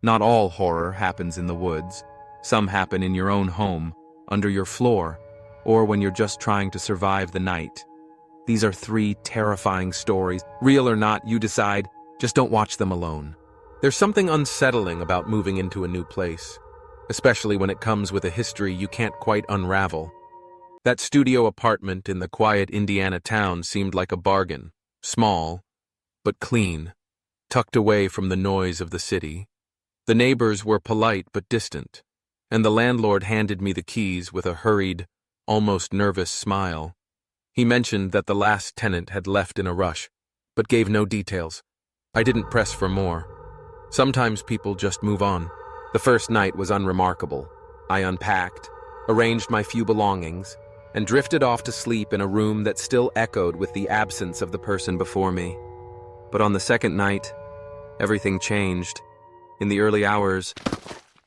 Not all horror happens in the woods. Some happen in your own home, under your floor, or when you're just trying to survive the night. These are 3 terrifying stories. Real or not, you decide. Just don't watch them alone. There's something unsettling about moving into a new place, especially when it comes with a history you can't quite unravel. That studio apartment in the quiet Indiana town seemed like a bargain. Small, but clean, tucked away from the noise of the city. The neighbors were polite but distant, and the landlord handed me the keys with a hurried, almost nervous smile. He mentioned that the last tenant had left in a rush, but gave no details. I didn't press for more. Sometimes people just move on. The first night was unremarkable. I unpacked, arranged my few belongings, and drifted off to sleep in a room that still echoed with the absence of the person before me. But on the second night, everything changed. In the early hours,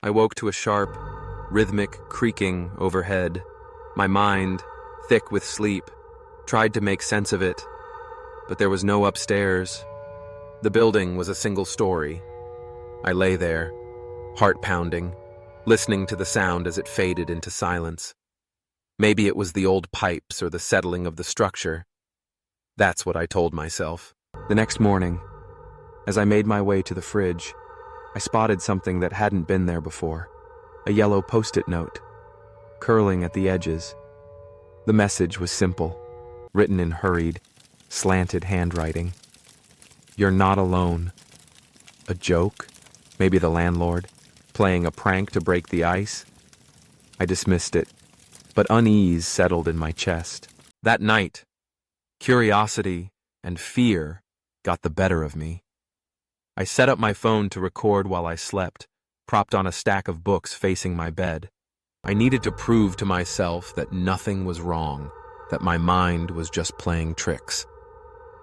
I woke to a sharp, rhythmic creaking overhead. My mind, thick with sleep, tried to make sense of it, but there was no upstairs. The building was a single story. I lay there, heart pounding, listening to the sound as it faded into silence. Maybe it was the old pipes or the settling of the structure. That's what I told myself. The next morning, as I made my way to the fridge, I spotted something that hadn't been there before. A yellow post-it note, curling at the edges. The message was simple, written in hurried, slanted handwriting. You're not alone. A joke? Maybe the landlord, playing a prank to break the ice? I dismissed it, but unease settled in my chest. That night, curiosity and fear got the better of me. I set up my phone to record while I slept, propped on a stack of books facing my bed. I needed to prove to myself that nothing was wrong, that my mind was just playing tricks.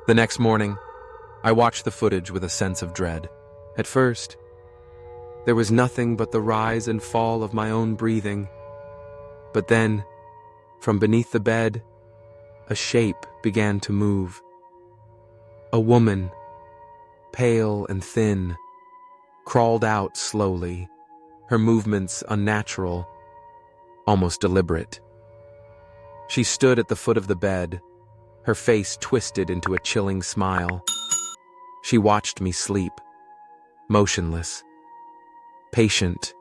The next morning, I watched the footage with a sense of dread. At first, there was nothing but the rise and fall of my own breathing. But then, from beneath the bed, a shape began to move. A woman, pale and thin, crawled out slowly, her movements unnatural, almost deliberate. She stood at the foot of the bed, her face twisted into a chilling smile. She watched me sleep, motionless, patient,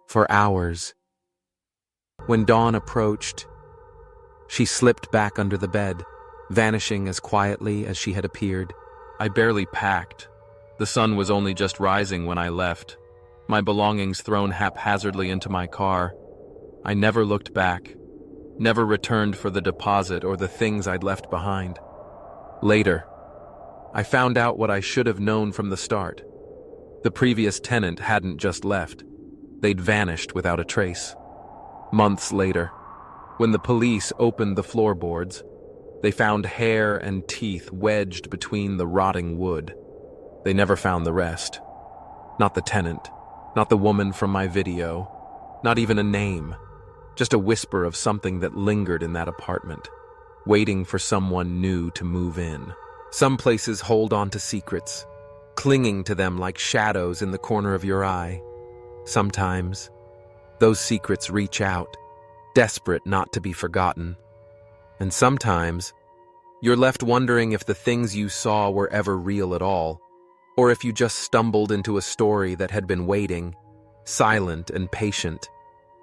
for hours. When dawn approached, she slipped back under the bed, vanishing as quietly as she had appeared. I barely packed. The sun was only just rising when I left, my belongings thrown haphazardly into my car. I never looked back, never returned for the deposit or the things I'd left behind. Later, I found out what I should have known from the start. The previous tenant hadn't just left. They'd vanished without a trace. Months later, when the police opened the floorboards, they found hair and teeth wedged between the rotting wood. They never found the rest. Not the tenant, not the woman from my video, not even a name. Just a whisper of something that lingered in that apartment, waiting for someone new to move in. Some places hold on to secrets, clinging to them like shadows in the corner of your eye. Sometimes, those secrets reach out, desperate not to be forgotten. And sometimes, you're left wondering if the things you saw were ever real at all, or if you just stumbled into a story that had been waiting, silent and patient,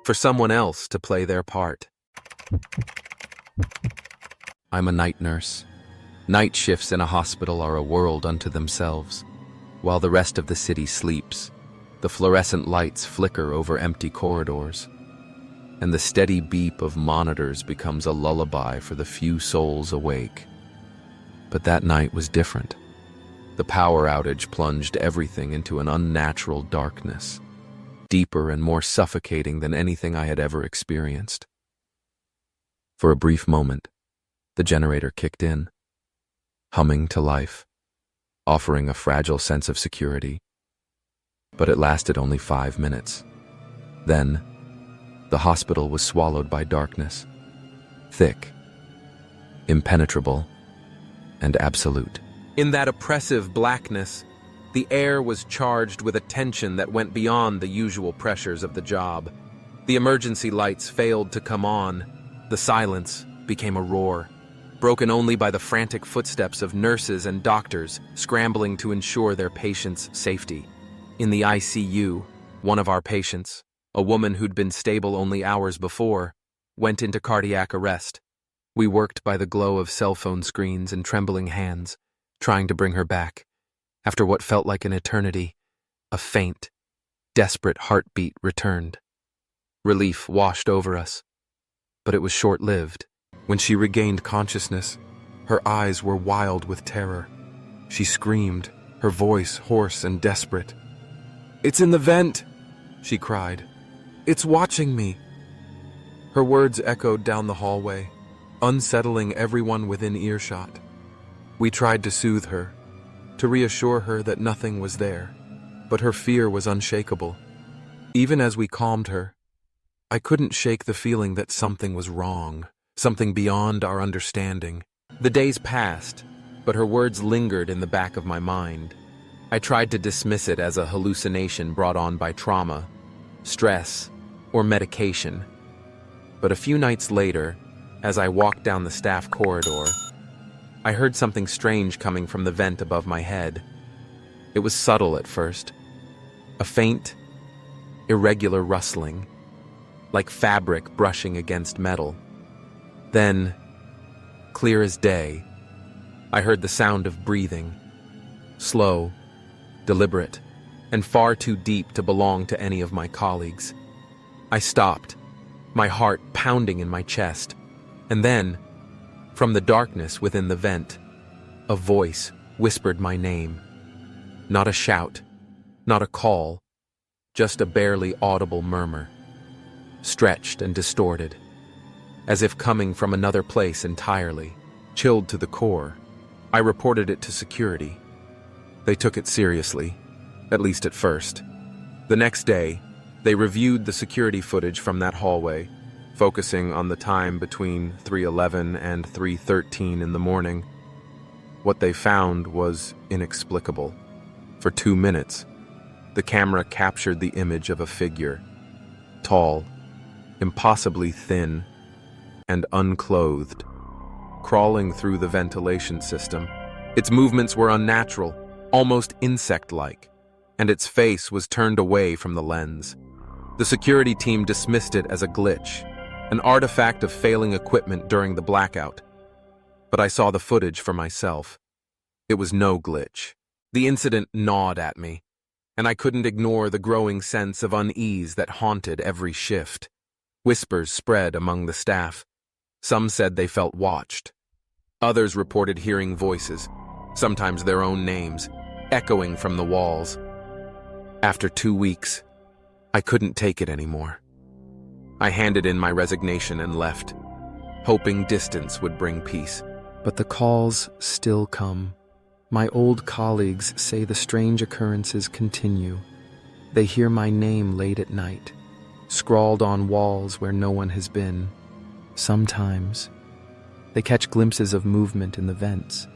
for someone else to play their part. I'm a night nurse. Night shifts in a hospital are a world unto themselves. While the rest of the city sleeps, the fluorescent lights flicker over empty corridors, and the steady beep of monitors becomes a lullaby for the few souls awake. But that night was different. The power outage plunged everything into an unnatural darkness, deeper and more suffocating than anything I had ever experienced. For a brief moment, the generator kicked in, humming to life, offering a fragile sense of security. But it lasted only 5 minutes. Then, the hospital was swallowed by darkness, thick, impenetrable, and absolute. In that oppressive blackness, The air was charged with a tension that went beyond the usual pressures of the job. The emergency lights failed to come on. The silence became a roar, broken only by the frantic footsteps of nurses and doctors scrambling to ensure their patients' safety. In the ICU, one of our patients, a woman who'd been stable only hours before, went into cardiac arrest. We worked by the glow of cell phone screens and trembling hands, trying to bring her back. After what felt like an eternity, a faint, desperate heartbeat returned. Relief washed over us, but it was short-lived. When she regained consciousness, her eyes were wild with terror. She screamed, her voice hoarse and desperate. "It's in the vent!" she cried. "It's watching me!" Her words echoed down the hallway, unsettling everyone within earshot. We tried to soothe her, to reassure her that nothing was there, but her fear was unshakable. Even as we calmed her, I couldn't shake the feeling that something was wrong, something beyond our understanding. The days passed, but her words lingered in the back of my mind. I tried to dismiss it as a hallucination brought on by trauma, stress, or medication. But a few nights later, as I walked down the staff corridor, I heard something strange coming from the vent above my head. It was subtle at first, a faint, irregular rustling, like fabric brushing against metal. Then, clear as day, I heard the sound of breathing, slow, deliberate, and far too deep to belong to any of my colleagues. I stopped, my heart pounding in my chest, and then, from the darkness within the vent, a voice whispered my name. Not a shout, not a call, just a barely audible murmur, stretched and distorted, as if coming from another place entirely. Chilled to the core, I reported it to security. They took it seriously, at least at first. The next day, they reviewed the security footage from that hallway, focusing on the time between 3:11 and 3:13 in the morning. What they found was inexplicable. For 2 minutes, the camera captured the image of a figure, tall, impossibly thin, and unclothed, crawling through the ventilation system. Its movements were unnatural, almost insect-like, and its face was turned away from the lens. The security team dismissed it as a glitch, an artifact of failing equipment during the blackout. But I saw the footage for myself. It was no glitch. The incident gnawed at me, and I couldn't ignore the growing sense of unease that haunted every shift. Whispers spread among the staff. Some said they felt watched. Others reported hearing voices, sometimes their own names, echoing from the walls. After 2 weeks, I couldn't take it anymore. I handed in my resignation and left, hoping distance would bring peace. But the calls still come. My old colleagues say the strange occurrences continue. They hear my name late at night, scrawled on walls where no one has been. Sometimes, they catch glimpses of movement in the vents,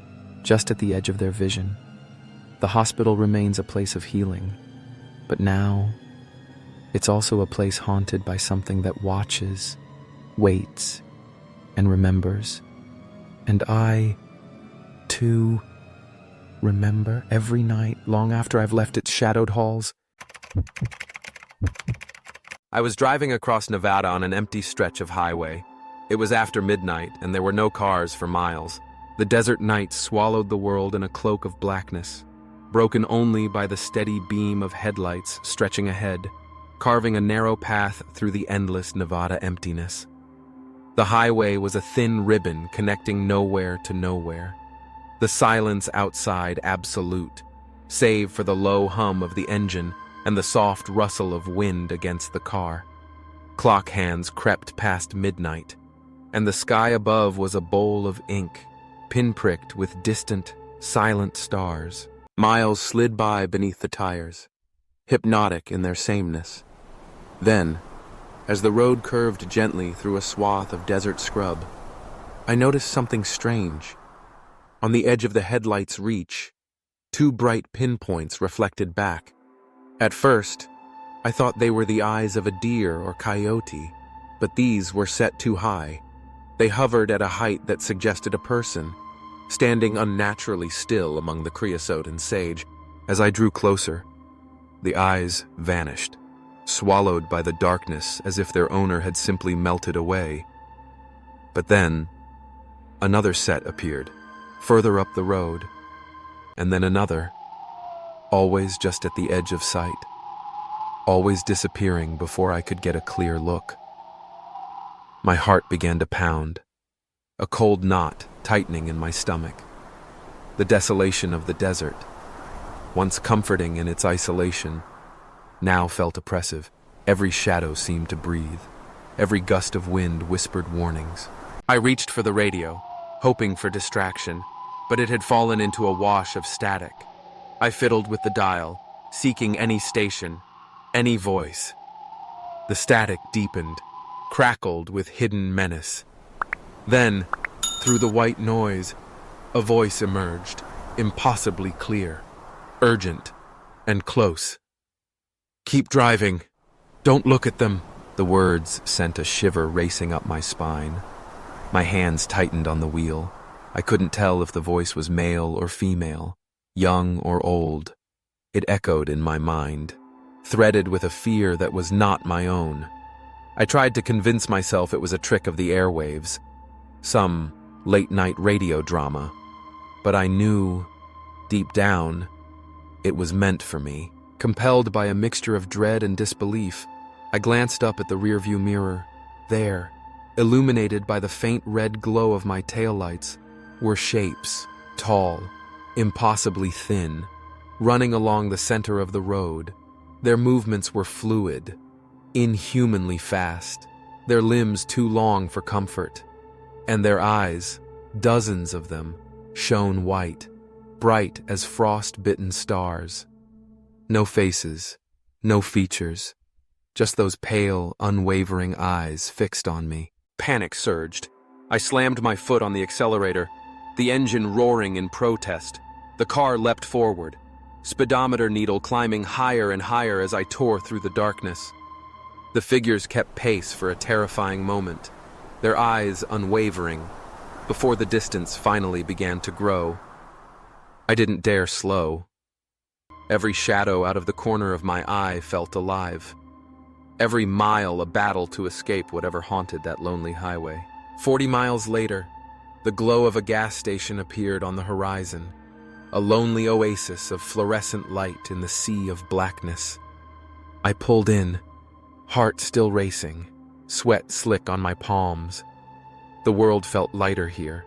just at the edge of their vision. The hospital remains a place of healing, but now, it's also a place haunted by something that watches, waits, and remembers. And I, too, remember every night long after I've left its shadowed halls. I was driving across Nevada on an empty stretch of highway. It was after midnight, and there were no cars for miles. The desert night swallowed the world in a cloak of blackness, broken only by the steady beam of headlights stretching ahead, carving a narrow path through the endless Nevada emptiness. The highway was a thin ribbon connecting nowhere to nowhere. The silence outside absolute, save for the low hum of the engine and the soft rustle of wind against the car. Clock hands crept past midnight, and the sky above was a bowl of ink, pinpricked with distant, silent stars. Miles slid by beneath the tires, hypnotic in their sameness. Then, as the road curved gently through a swath of desert scrub, I noticed something strange. On the edge of the headlight's reach, two bright pinpoints reflected back. At first, I thought they were the eyes of a deer or coyote, but these were set too high. They hovered at a height that suggested a person, standing unnaturally still among the creosote and sage. As I drew closer, the eyes vanished, swallowed by the darkness as if their owner had simply melted away. But then, another set appeared, further up the road, and then another, always just at the edge of sight, always disappearing before I could get a clear look. My heart began to pound, a cold knot tightening in my stomach. The desolation of the desert, once comforting in its isolation, now felt oppressive. Every shadow seemed to breathe. Every gust of wind whispered warnings. I reached for the radio, hoping for distraction, but it had fallen into a wash of static. I fiddled with the dial, seeking any station, any voice. The static deepened, crackled with hidden menace. Then, through the white noise, a voice emerged, impossibly clear, urgent, and close. "Keep driving. Don't look at them." The words sent a shiver racing up my spine. My hands tightened on the wheel. I couldn't tell if the voice was male or female, young or old. It echoed in my mind, threaded with a fear that was not my own. I tried to convince myself it was a trick of the airwaves, some late-night radio drama, but I knew, deep down, it was meant for me. Compelled by a mixture of dread and disbelief, I glanced up at the rearview mirror. There, illuminated by the faint red glow of my taillights, were shapes, tall, impossibly thin, running along the center of the road. Their movements were fluid, inhumanly fast, their limbs too long for comfort, and their eyes, dozens of them, shone white, bright as frost-bitten stars. No faces, no features, just those pale, unwavering eyes fixed on me. Panic surged. I slammed my foot on the accelerator, the engine roaring in protest. The car leapt forward, speedometer needle climbing higher and higher as I tore through the darkness. The figures kept pace for a terrifying moment, their eyes unwavering, before the distance finally began to grow. I didn't dare slow. Every shadow out of the corner of my eye felt alive. Every mile a battle to escape whatever haunted that lonely highway. 40 miles later, the glow of a gas station appeared on the horizon, a lonely oasis of fluorescent light in the sea of blackness. I pulled in, heart still racing, sweat slick on my palms. The world felt lighter here,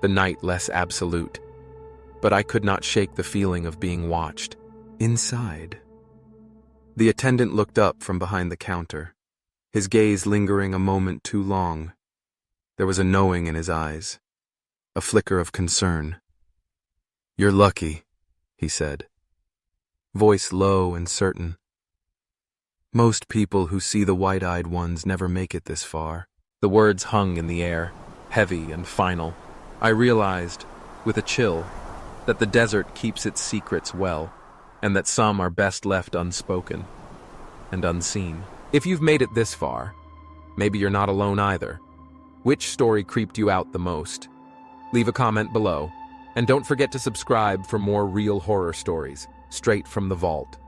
the night less absolute, but I could not shake the feeling of being watched. Inside. The attendant looked up from behind the counter, his gaze lingering a moment too long. There was a knowing in his eyes, a flicker of concern. "You're lucky," he said, voice low and certain. "Most people who see the white-eyed ones never make it this far." The words hung in the air, heavy and final. I realized, with a chill, that the desert keeps its secrets well, and that some are best left unspoken and unseen. If you've made it this far, maybe you're not alone either. Which story creeped you out the most? Leave a comment below, and don't forget to subscribe for more real horror stories, straight from the vault.